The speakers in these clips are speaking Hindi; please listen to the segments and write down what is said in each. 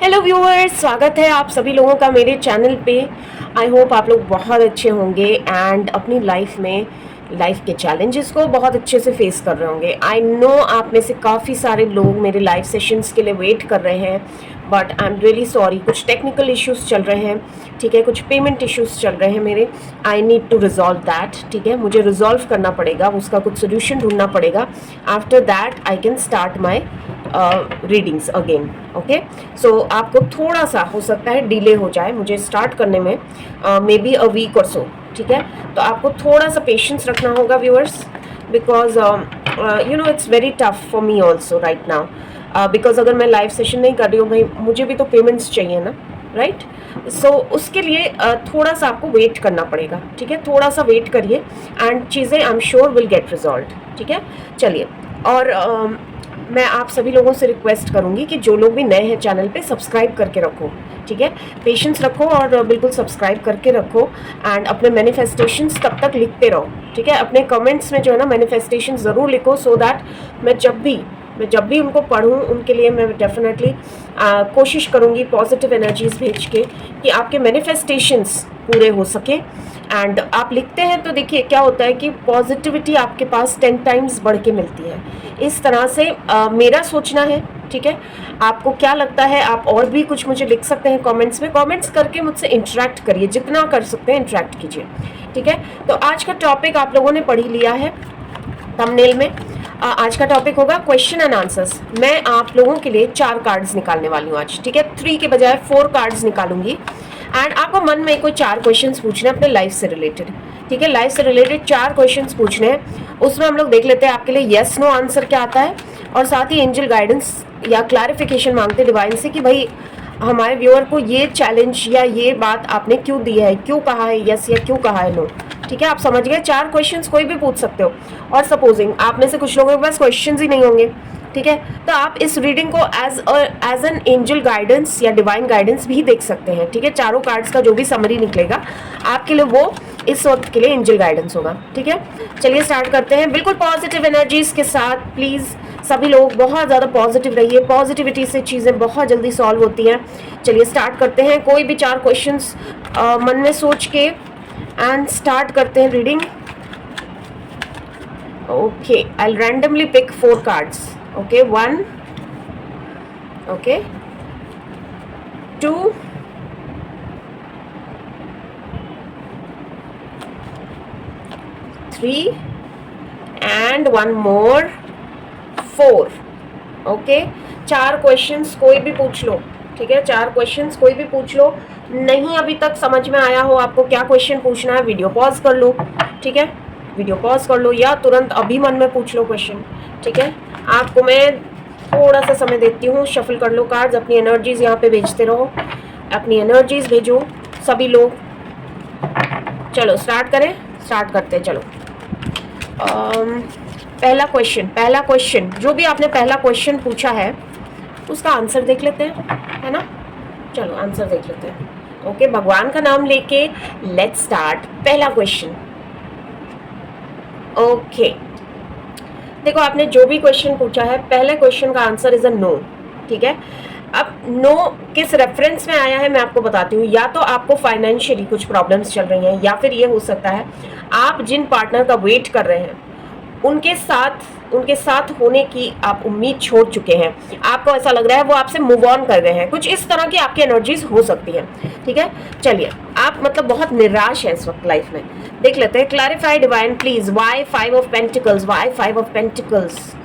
हेलो व्यूअर्स, स्वागत है आप सभी लोगों का मेरे चैनल पे। आई होप आप लोग बहुत अच्छे होंगे एंड अपनी लाइफ के चैलेंजेस को बहुत अच्छे से फेस कर रहे होंगे। आई नो आप में से काफ़ी सारे लोग मेरे लाइव सेशंस के लिए वेट कर रहे हैं, but I am really sorry, कुछ टेक्निकल इश्यूज चल रहे हैं, ठीक है, कुछ पेमेंट इश्यूज चल रहे हैं मेरे। I need to resolve that, ठीक है, मुझे रिजॉल्व करना पड़ेगा, उसका कुछ सोल्यूशन ढूंढना पड़ेगा। After that I can start my readings again. Okay, so आपको थोड़ा सा हो सकता है डिले हो जाए मुझे स्टार्ट करने में, मे बी अ वीक और सो, ठीक है। तो आपको थोड़ा सा पेशेंस रखना होगा viewers, because you know it's very tough for me also right now, because अगर मैं लाइव सेशन नहीं कर रही हूँ भाई, मुझे भी तो पेमेंट्स चाहिए ना, राइट। सो उसके लिए थोड़ा सा आपको वेट करना पड़ेगा, ठीक है, थोड़ा सा वेट करिए एंड चीज़ें I am sure will get resolve, ठीक है। चलिए, और मैं आप सभी लोगों से रिक्वेस्ट करूंगी कि जो लोग भी नए हैं चैनल पे, सब्सक्राइब करके रखो, ठीक है, पेशेंस रखो और बिल्कुल सब्सक्राइब करके रखो एंड अपने मैनिफेस्टेशंस तब तक लिखते रहो, ठीक है। अपने कमेंट्स में जो है ना मैनिफेस्टेशन ज़रूर लिखो, सो दैट मैं जब भी उनको पढ़ूँ उनके लिए मैं डेफिनेटली कोशिश करूँगी पॉजिटिव एनर्जीज भेज के कि आपके मैनिफेस्टेशंस पूरे हो सके। एंड आप लिखते हैं तो देखिए क्या होता है कि पॉजिटिविटी आपके पास 10 टाइम्स बढ़ के मिलती है। इस तरह से मेरा सोचना है, ठीक है। आपको क्या लगता है, आप और भी कुछ मुझे लिख सकते हैं कमेंट्स में, कमेंट्स करके मुझसे इंटरेक्ट करिए, जितना कर सकते हैं इंटरेक्ट कीजिए, ठीक है। तो आज का टॉपिक आप लोगों ने पढ़ ही लिया है थंबनेल में। आज का टॉपिक होगा क्वेश्चन एंड आंसर्स। मैं आप लोगों के लिए 4 कार्ड्स निकालने वाली हूँ आज, ठीक है। 3 के बजाय 4 कार्ड्स निकालूंगी एंड आपको मन में कोई 4 क्वेश्चंस पूछने हैं अपने लाइफ से रिलेटेड, ठीक है। लाइफ से रिलेटेड 4 क्वेश्चंस पूछने हैं, उसमें हम लोग देख लेते हैं आपके लिए येस नो आंसर क्या आता है, और साथ ही एंजल गाइडेंस या क्लैरिफिकेशन मांगते हैं डिवाइन से कि भाई हमारे व्यूअर को ये चैलेंज या ये बात आपने क्यों दी है, क्यों कहा है यस या क्यों कहा है नो, ठीक है। आप समझ गए, 4 क्वेश्चंस कोई भी पूछ सकते हो। और सपोजिंग आप में से कुछ लोगों के पास क्वेश्चंस ही नहीं होंगे, ठीक है, तो आप इस रीडिंग को एज एन एंजल गाइडेंस या डिवाइन गाइडेंस भी देख सकते हैं, ठीक है। चारों कार्ड्स का जो भी समरी निकलेगा आपके लिए वो इस वक्त के लिए एंजल गाइडेंस होगा, ठीक है। चलिए स्टार्ट करते हैं बिल्कुल पॉजिटिव एनर्जीज के साथ। प्लीज़ सभी लोग बहुत ज़्यादा पॉजिटिव रहिए, पॉजिटिविटी से चीज़ें बहुत जल्दी सॉल्व होती हैं। चलिए स्टार्ट करते हैं, कोई भी 4 क्वेश्चंस मन में सोच के एंड स्टार्ट करते हैं reading. Okay, I randomly pick 4 cards. Okay, 1, okay, 2, 3 and 1 more, 4। Okay, 4 questions कोई भी पूछ लो, ठीक है। 4 क्वेश्चंस कोई भी पूछ लो। नहीं अभी तक समझ में आया हो आपको क्या क्वेश्चन पूछना है, वीडियो पॉज कर लो, ठीक है, वीडियो पॉज कर लो या तुरंत अभी मन में पूछ लो क्वेश्चन, ठीक है। आपको मैं थोड़ा सा समय देती हूँ, शफल कर लो कार्ड्स, अपनी एनर्जीज यहाँ पे भेजते रहो, अपनी एनर्जीज भेजो सभी लोग। चलो स्टार्ट करते हैं। चलो पहला क्वेश्चन जो भी आपने पहला क्वेश्चन पूछा है उसका आंसर देख लेते हैं, है ना। चलो आंसर देख लेते हैं। ओके, भगवान का नाम लेके लेट्स स्टार्ट। पहला क्वेश्चन, ओके, देखो आपने जो भी क्वेश्चन पूछा है, पहले क्वेश्चन का आंसर इज अ नो, ठीक है। अब नो किस रेफरेंस में आया है मैं आपको बताती हूँ। या तो आपको फाइनेंशियली कुछ प्रॉब्लम्स चल रही हैं, या फिर ये हो सकता है आप जिन पार्टनर का वेट कर रहे हैं उनके साथ होने की आप उम्मीद छोड़ चुके हैं, आपको ऐसा लग रहा है वो आपसे मूव ऑन कर गए हैं, कुछ इस तरह की आपकी एनर्जीज हो सकती हैं, ठीक है। चलिए, आप मतलब बहुत निराश है इस वक्त लाइफ में। देख लेते हैं, clarify divine please, why 5 of pentacles, why 5 of pentacles.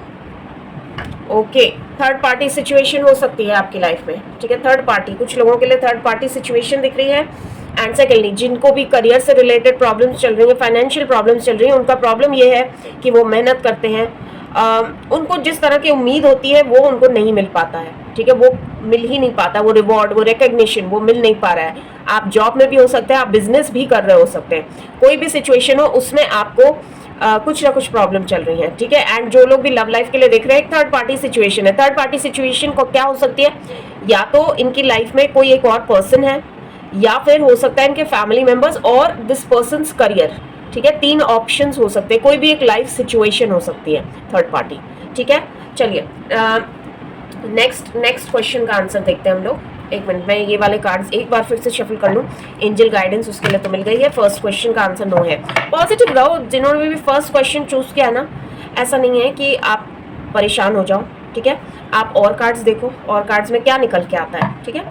Okay, third party situation हो सकती है आपकी लाइफ में, ठीक है। थर्ड पार्टी, कुछ लोगों के लिए थर्ड पार्टी सिचुएशन दिख रही है। एंड सेकेंडली, जिनको भी करियर से रिलेटेड प्रॉब्लम्स चल रही हैं, फाइनेंशियल प्रॉब्लम्स चल रही हैं, उनका प्रॉब्लम ये है कि वो मेहनत करते हैं, उनको जिस तरह की उम्मीद होती है वो उनको नहीं मिल पाता है, ठीक है, वो मिल ही नहीं पाता, वो रिवॉर्ड, वो रिकग्निशन वो मिल नहीं पा रहा है। आप जॉब में भी हो सकते हैं, आप बिजनेस भी कर रहे हो सकते हैं, कोई भी सिचुएशन हो उसमें आपको कुछ ना कुछ प्रॉब्लम चल रही है, ठीक है। एंड जो लोग भी लव लाइफ के लिए देख रहे हैं, एक थर्ड पार्टी सिचुएशन है। थर्ड पार्टी सिचुएशन को क्या हो सकती है, या तो इनकी लाइफ में कोई एक और पर्सन है, या फिर हो सकता है इनके फैमिली मेंबर्स और दिस पर्सन्स करियर, ठीक है। 3 ऑप्शंस हो सकते हैं, कोई भी एक लाइफ सिचुएशन हो सकती है थर्ड पार्टी, ठीक है। चलिए नेक्स्ट क्वेश्चन का आंसर देखते हैं हम लोग। एक मिनट, मैं ये वाले कार्ड्स एक बार फिर से शफल कर लूँ। एंजल गाइडेंस उसके लिए तो मिल गई है। फर्स्ट क्वेश्चन का आंसर नो है। पॉजिटिव रहो, जिन्होंने भी फर्स्ट क्वेश्चन चूज किया ना, ऐसा नहीं है कि आप परेशान हो जाओ, ठीक है। आप और कार्ड्स देखो, और कार्ड्स में क्या निकल के आता है, ठीक है।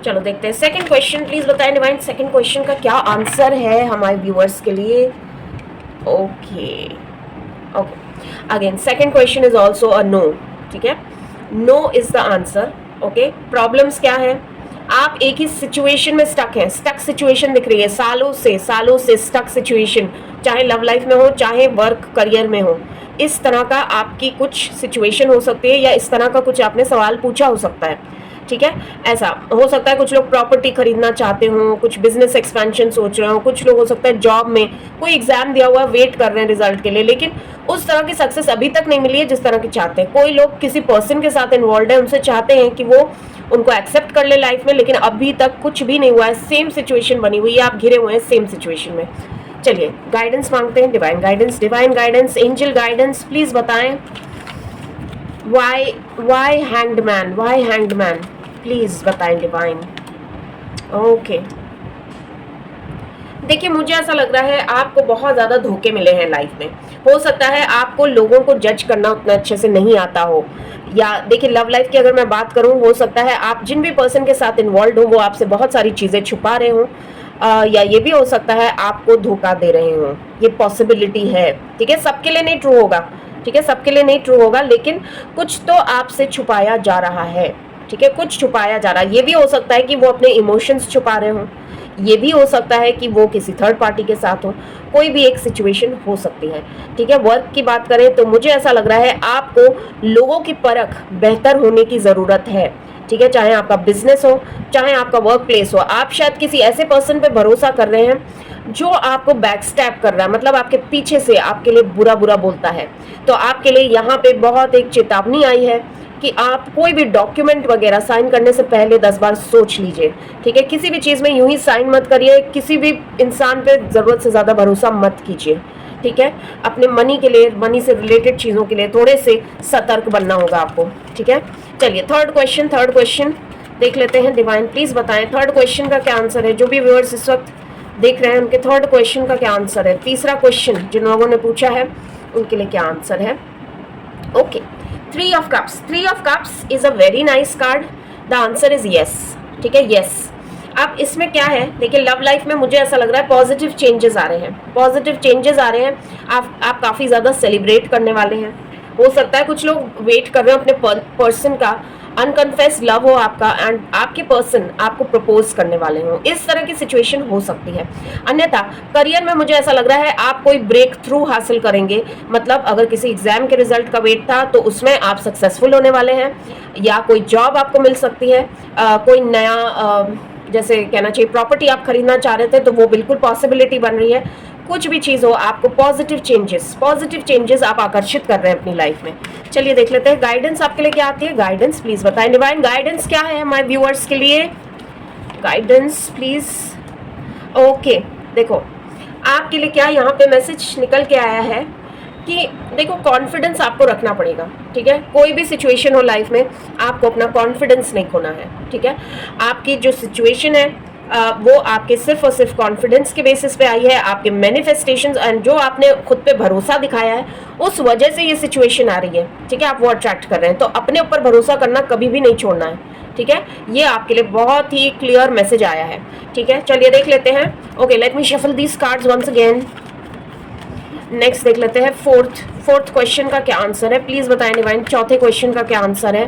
चलो देखते हैं सेकंड क्वेश्चन। प्लीज बताएं डिवाइन सेकंड क्वेश्चन का क्या आंसर है हमारे व्यूअर्स के लिए। Okay okay, again second question is also a no, ठीक है। No is the answer. Okay, problems क्या है? आप एक ही सिचुएशन में स्टक हैं, स्टक सिचुएशन दिख रही है, सालों से स्टक सिचुएशन, चाहे लव लाइफ में हो, चाहे वर्क करियर में हो। इस तरह का आपकी कुछ सिचुएशन हो सकती है, या इस तरह का कुछ आपने सवाल पूछा हो सकता है, ठीक है। ऐसा हो सकता है कुछ लोग प्रॉपर्टी खरीदना चाहते हो, कुछ बिजनेस एक्सपेंशन सोच रहे हो, कुछ लोग हो सकता है जॉब में कोई एग्जाम दिया हुआ वेट कर रहे हैं रिजल्ट के लिए, लेकिन उस तरह की सक्सेस अभी तक नहीं मिली है जिस तरह की चाहते हैं। कोई लोग किसी पर्सन के साथ इन्वॉल्व है, उनसे चाहते हैं कि वो उनको एक्सेप्ट कर ले लाइफ में, लेकिन अभी तक कुछ भी नहीं हुआ है। सेम सिचुएशन बनी हुई है, आप घिरे हुए हैं सेम सिचुएशन में। चलिए गाइडेंस मांगते हैं, divine guidance, angel guidance please बताएं। वाई हैंग्ड मैन प्लीज बताएं डिवाइन। ओके, देखिए मुझे ऐसा लग रहा है आपको बहुत ज़्यादा धोखे मिले हैं लाइफ में। हो सकता है आपको लोगों को जज करना उतना अच्छे से नहीं आता हो, या देखिए लव लाइफ की अगर मैं बात करूं, हो सकता है आप जिन भी पर्सन के साथ इन्वॉल्व हो वो आपसे बहुत सारी चीज़ें छुपा रहे हों, या ये भी हो सकता है आपको धोखा दे रहे हों। ये पॉसिबिलिटी है, ठीक है। सबके लिए नहीं ट्रू होगा, ठीक है, सबके लिए नहीं ट्रू होगा, लेकिन कुछ तो आपसे छुपाया जा रहा है, ठीक है, कुछ छुपाया जा रहा है। ये भी हो सकता है कि वो अपने इमोशंस छुपा रहे हों, ये भी हो सकता है कि वो किसी थर्ड पार्टी के साथ हो, कोई भी एक सिचुएशन हो सकती है, ठीक है। वर्क की बात करें तो मुझे ऐसा लग रहा है आपको लोगों की परख बेहतर होने की ज़रूरत है, ठीक है। चाहे आपका बिजनेस हो, चाहे आपका वर्क प्लेस हो, आप शायद किसी ऐसे पर्सन पे भरोसा कर रहे हैं जो आपको बैक स्टैप कर रहा है, मतलब आपके पीछे से आपके लिए बुरा बुरा बोलता है। तो आपके लिए यहाँ पे बहुत एक चेतावनी आई है कि आप कोई भी डॉक्यूमेंट वगैरह साइन करने से पहले 10 बार सोच लीजिए, ठीक है। किसी भी चीज़ में यूं ही साइन मत करिए, किसी भी इंसान पे ज़रूरत से ज़्यादा भरोसा मत कीजिए, ठीक है। अपने मनी के लिए, मनी से रिलेटेड चीज़ों के लिए थोड़े से सतर्क बनना होगा आपको, ठीक है। चलिए थर्ड क्वेश्चन देख लेते हैं। डिवाइन प्लीज़ बताएं थर्ड क्वेश्चन का क्या आंसर है। जो भी व्यूअर्स इस वक्त देख रहे हैं उनके थर्ड क्वेश्चन का क्या आंसर है। तीसरा क्वेश्चन जिन लोगों ने पूछा है उनके लिए क्या आंसर है। Okay, three of cups is a very nice card. The answer is yes, ठीक है, यस। अब इसमें क्या है, देखिए लव लाइफ में मुझे ऐसा लग रहा है पॉजिटिव चेंजेस आ रहे हैं, आप काफ़ी ज़्यादा सेलिब्रेट करने वाले हैं। हो सकता है कुछ लोग वेट कर रहे हो अपने पर्सन का, अनकन्फेस्ड लव हो आपका, एंड आपके पर्सन आपको प्रपोज करने वाले हो। इस तरह की सिचुएशन हो सकती है। अन्यथा करियर में मुझे ऐसा लग रहा है आप कोई ब्रेक थ्रू हासिल करेंगे, मतलब अगर किसी एग्जाम के रिजल्ट का वेट था तो उसमें आप सक्सेसफुल होने वाले हैं, या कोई जॉब आपको मिल सकती है, कोई नया जैसे कहना चाहिए प्रॉपर्टी आप खरीदना चाह रहे थे तो वो बिल्कुल पॉसिबिलिटी बन रही है। कुछ भी चीज़ हो, आपको पॉजिटिव चेंजेस आप आकर्षित कर रहे हैं अपनी लाइफ में। चलिए देख लेते हैं गाइडेंस आपके लिए क्या आती है। गाइडेंस प्लीज बताएं डिवाइन, गाइडेंस क्या है हमारे व्यूअर्स के लिए। Guidance please. ओके, देखो आपके लिए क्या यहाँ पे मैसेज निकल के आया है कि देखो कॉन्फिडेंस आपको रखना पड़ेगा, ठीक है। कोई भी सिचुएशन हो लाइफ में आपको अपना कॉन्फिडेंस नहीं खोना है, ठीक है। आपकी जो सिचुएशन है वो आपके सिर्फ और सिर्फ कॉन्फिडेंस के बेसिस पे आई है, आपके मैनिफेस्टेशंस एंड जो आपने खुद पे भरोसा दिखाया है उस वजह से ये सिचुएशन आ रही है, ठीक है। आप वो अट्रैक्ट कर रहे हैं, तो अपने ऊपर भरोसा करना कभी भी नहीं छोड़ना है, ठीक है। ये आपके लिए बहुत ही क्लियर मैसेज आया है, ठीक है। चलिए देख लेते हैं। Okay, let me shuffle these cards once again. Next देख लेते हैं फोर्थ क्वेश्चन का क्या आंसर है। प्लीज बताएं डिवाइन चौथे क्वेश्चन का क्या आंसर है।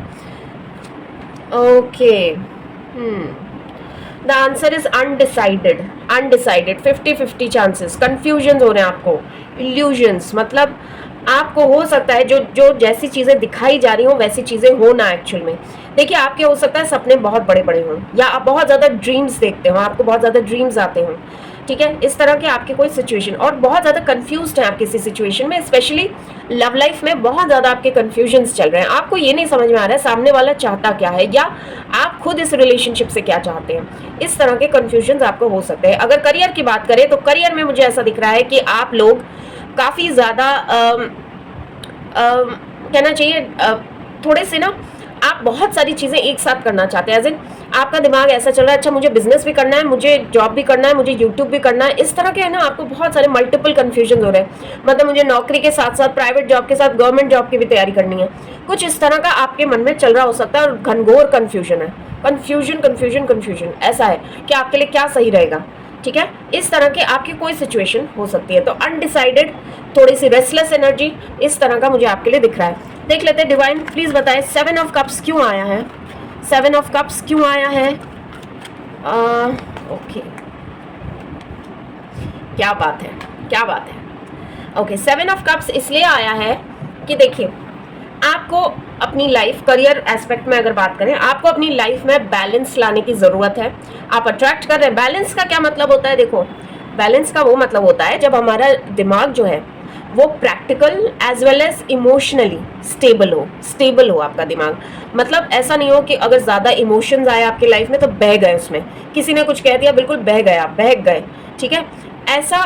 Okay, the answer is undecided 50-50 chances. Confusion हो रहे हैं आपको, इल्यूजन्स, मतलब आपको हो सकता है जो जैसी चीज़ें दिखाई जा रही हो वैसी चीज़ें हो ना एक्चुअल में। देखिए आपके हो सकता है सपने बहुत बड़े बड़े हों, या आप बहुत ज़्यादा ड्रीम्स देखते हो, आपको बहुत ज़्यादा ड्रीम्स आते हों, ठीक है। इस तरह के आपके कोई सिचुएशन, और बहुत ज़्यादा कंफ्यूज्ड हैं आप किसी सिचुएशन में, स्पेशली लव लाइफ में बहुत ज़्यादा आपके कंफ्यूजन्स चल रहे हैं। आपको ये नहीं समझ में आ रहा है सामने वाला चाहता क्या है, या आप खुद इस रिलेशनशिप से क्या चाहते हैं। इस तरह के कंफ्यूजन्स आपको हो सकते हैं। अगर करियर की बात करें तो करियर में मुझे ऐसा दिख रहा है कि आप लोग काफ़ी ज़्यादा कहना चाहिए थोड़े से ना आप बहुत सारी चीज़ें एक साथ करना चाहते हैं, एज इन आपका दिमाग ऐसा चल रहा है, अच्छा मुझे बिजनेस भी करना है, मुझे जॉब भी करना है, मुझे यूट्यूब भी करना है, इस तरह के है ना आपको बहुत सारे मल्टीपल कन्फ्यूजन हो रहे हैं। मतलब मुझे नौकरी के साथ साथ प्राइवेट जॉब के साथ गवर्नमेंट जॉब की भी तैयारी करनी है, कुछ इस तरह का आपके मन में चल रहा हो सकता है और घनघोर कन्फ्यूजन है, कन्फ्यूजन कन्फ्यूजन कन्फ्यूजन ऐसा है कि आपके लिए क्या सही रहेगा। ठीक है, इस तरह के आपकी कोई सिचुएशन हो सकती है। तो अनडिसाइडेड, थोड़ी सी रेस्टलेस एनर्जी, इस तरह का मुझे आपके लिए दिख रहा है। देख लेते हैं डिवाइन प्लीज बताएं 7 ऑफ कप्स क्यों आया है, 7 ऑफ कप्स क्यों आया है। ओके, क्या बात है, क्या बात है। ओके, 7 ऑफ कप्स इसलिए आया है कि देखिए आपको अपनी लाइफ करियर एस्पेक्ट में अगर बात करें, आपको अपनी लाइफ में बैलेंस लाने की ज़रूरत है। आप अट्रैक्ट कर रहे हैं। बैलेंस का क्या मतलब होता है, देखो बैलेंस का वो मतलब होता है जब हमारा दिमाग जो है वो practical as well as emotionally stable हो आपका दिमाग। मतलब ऐसा नहीं हो कि अगर ज़्यादा इमोशंस आए आपकी लाइफ में तो बह गए, उसमें किसी ने कुछ कह दिया बिल्कुल बह गया, बहक गए। ठीक है, ऐसा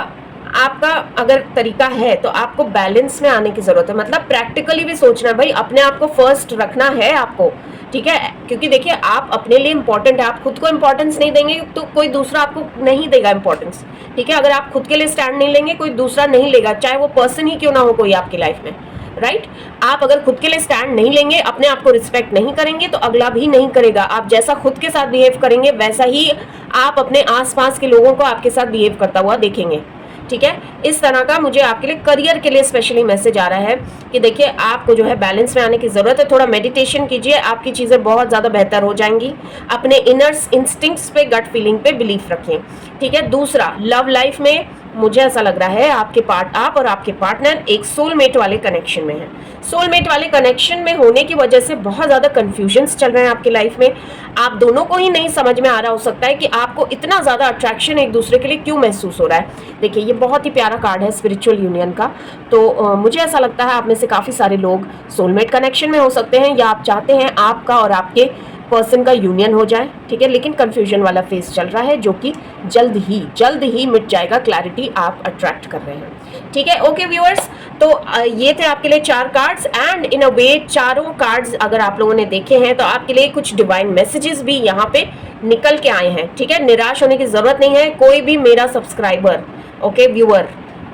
आपका अगर तरीका है तो आपको बैलेंस में आने की जरूरत है। मतलब प्रैक्टिकली भी सोचना है, भाई अपने आप को फर्स्ट रखना है आपको। ठीक है, क्योंकि देखिए आप अपने लिए इंपॉर्टेंट है, आप खुद को इंपॉर्टेंस नहीं देंगे तो कोई दूसरा आपको नहीं देगा इंपॉर्टेंस। ठीक है, अगर आप खुद के लिए स्टैंड नहीं लेंगे कोई दूसरा नहीं लेगा, चाहे वो पर्सन ही क्यों ना हो कोई आपकी लाइफ में। राइट, आप अगर खुद के लिए स्टैंड नहीं लेंगे, अपने आप को रिस्पेक्ट नहीं करेंगे तो अगला भी नहीं करेगा। आप जैसा खुद के साथ बिहेव करेंगे वैसा ही आप अपने आसपास के लोगों को आपके साथ बिहेव करता हुआ देखेंगे। ठीक है, इस तरह का मुझे आपके लिए करियर के लिए स्पेशली मैसेज आ रहा है कि देखिए आपको जो है बैलेंस में आने की जरूरत है। थोड़ा मेडिटेशन कीजिए, आपकी चीजें बहुत ज्यादा बेहतर हो जाएंगी। अपने इनर इंस्टिंक्ट्स पे, गट फीलिंग पे बिलीफ रखें। ठीक है, दूसरा लव लाइफ में मुझे ऐसा लग रहा है आप और आपके पार्टनर एक सोलमेट वाले कनेक्शन में है। सोलमेट वाले कनेक्शन में होने की वजह से बहुत ज्यादा कंफ्यूजन्स चल रहे हैं आपकी लाइफ में। आप दोनों को ही नहीं समझ में आ रहा हो सकता है कि आपको इतना ज्यादा अट्रैक्शन एक दूसरे के लिए क्यों महसूस हो रहा है। देखिए ये बहुत ही प्यारा कार्ड है स्पिरिचुअल यूनियन का। तो मुझे ऐसा लगता है आप में से काफी सारे लोग सोलमेट कनेक्शन में हो सकते हैं, या आप चाहते हैं आपका और आपके पर्सन का यूनियन हो जाए। ठीक है, लेकिन कंफ्यूजन वाला फेज चल रहा है जो कि जल्द ही मिट जाएगा। क्लैरिटी आप अट्रैक्ट कर रहे हैं। ठीक है, ओके व्यूअर्स, तो ये थे आपके लिए 4 कार्ड्स एंड इन अ वे चारों कार्ड्स अगर आप लोगों ने देखे हैं तो आपके लिए कुछ डिवाइन मैसेजेस भी यहाँ पे निकल के आए हैं। ठीक है, निराश होने की जरूरत नहीं है। कोई भी मेरा सब्सक्राइबर, ओके व्यूअर,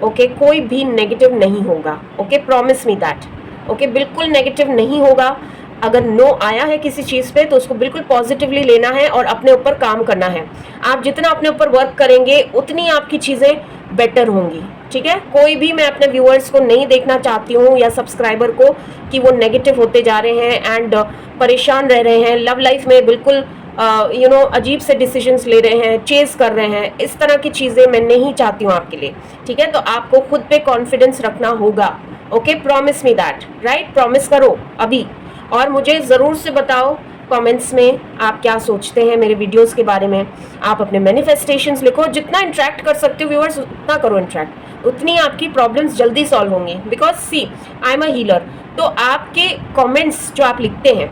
ओके कोई भी नेगेटिव नहीं होगा। Okay, promise me that. Okay, बिल्कुल नेगेटिव नहीं होगा। अगर नो आया है किसी चीज़ पे तो उसको बिल्कुल पॉजिटिवली लेना है और अपने ऊपर काम करना है। आप जितना अपने ऊपर वर्क करेंगे उतनी आपकी चीज़ें बेटर होंगी। ठीक है, कोई भी मैं अपने व्यूअर्स को नहीं देखना चाहती हूँ या सब्सक्राइबर को कि वो नेगेटिव होते जा रहे हैं एंड परेशान रह रहे हैं, लव लाइफ में बिल्कुल अजीब से डिसीजंस ले रहे हैं, चेज कर रहे हैं। इस तरह की चीज़ें मैं नहीं चाहती हूँ आपके लिए। ठीक है, तो आपको खुद पे कॉन्फिडेंस रखना होगा। Okay, promise me that, right, promise करो अभी। और मुझे ज़रूर से बताओ कमेंट्स में आप क्या सोचते हैं मेरे वीडियोस के बारे में। आप अपने मैनिफेस्टेशंस लिखो, जितना इंटरेक्ट कर सकते हो व्यूअर्स उतना करो इंटरेक्ट, उतनी आपकी प्रॉब्लम्स जल्दी सॉल्व होंगी। Because see I am a healer. तो आपके कमेंट्स जो आप लिखते हैं,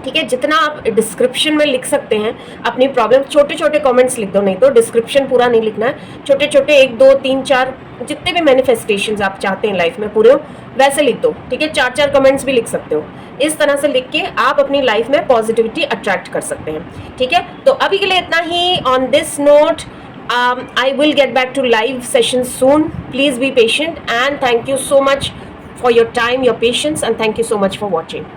ठीक है, जितना आप डिस्क्रिप्शन में लिख सकते हैं अपनी प्रॉब्लम, छोटे छोटे कमेंट्स लिख दो, नहीं तो डिस्क्रिप्शन पूरा नहीं लिखना है, छोटे छोटे 1 2 3 4 जितने भी मैनिफेस्टेशंस आप चाहते हैं लाइफ में पूरे हो वैसे लिख दो। ठीक है, 4 कमेंट्स भी लिख सकते हो। इस तरह से लिख के आप अपनी लाइफ में पॉजिटिविटी अट्रैक्ट कर सकते हैं। ठीक है, तो अभी के लिए इतना ही। On this note I will get back to live sessions soon. Please be patient and thank you so much for your time, your patience, and thank you so much for watching.